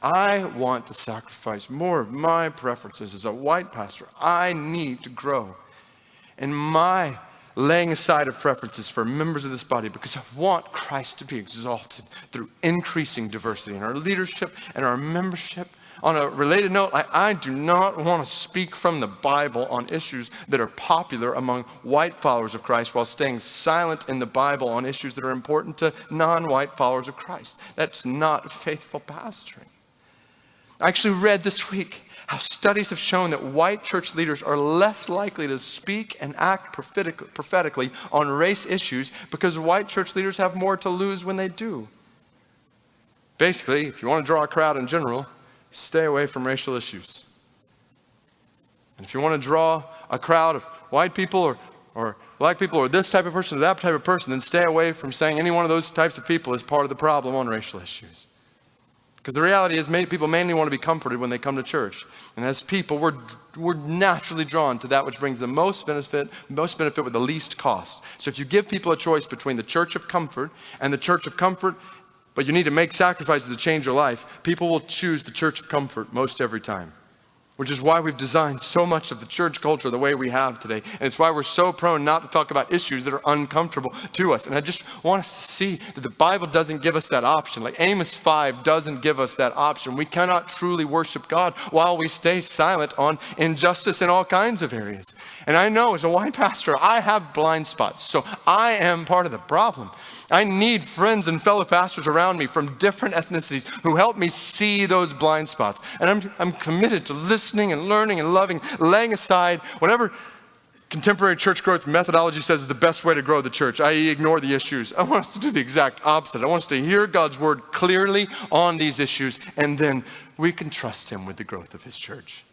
I want to sacrifice more of my preferences as a white pastor. I need to grow in my laying aside of preferences for members of this body because I want Christ to be exalted through increasing diversity in our leadership and our membership. On a related note, I do not want to speak from the Bible on issues that are popular among white followers of Christ while staying silent in the Bible on issues that are important to non-white followers of Christ. That's not faithful pastoring. I actually read this week how studies have shown that white church leaders are less likely to speak and act prophetically on race issues because white church leaders have more to lose when they do. Basically, if you want to draw a crowd in general, stay away from racial issues. And if you want to draw a crowd of white people or black people or this type of person or that type of person, then stay away from saying any one of those types of people is part of the problem on racial issues. Because the reality is people mainly want to be comforted when they come to church. And as people, we're naturally drawn to that which brings the most benefit with the least cost. So if you give people a choice between the church of comfort and the church of comfort, but you need to make sacrifices to change your life, people will choose the church of comfort most every time. Which is why we've designed so much of the church culture the way we have today. And it's why we're so prone not to talk about issues that are uncomfortable to us. And I just want us to see that the Bible doesn't give us that option. Like Amos 5 doesn't give us that option. We cannot truly worship God while we stay silent on injustice in all kinds of areas. And I know as a white pastor, I have blind spots. So I am part of the problem. I need friends and fellow pastors around me from different ethnicities who help me see those blind spots. And I'm committed to listening and learning and loving, laying aside whatever contemporary church growth methodology says is the best way to grow the church, i.e. ignore the issues. I want us to do the exact opposite. I want us to hear God's word clearly on these issues, and then we can trust him with the growth of his church.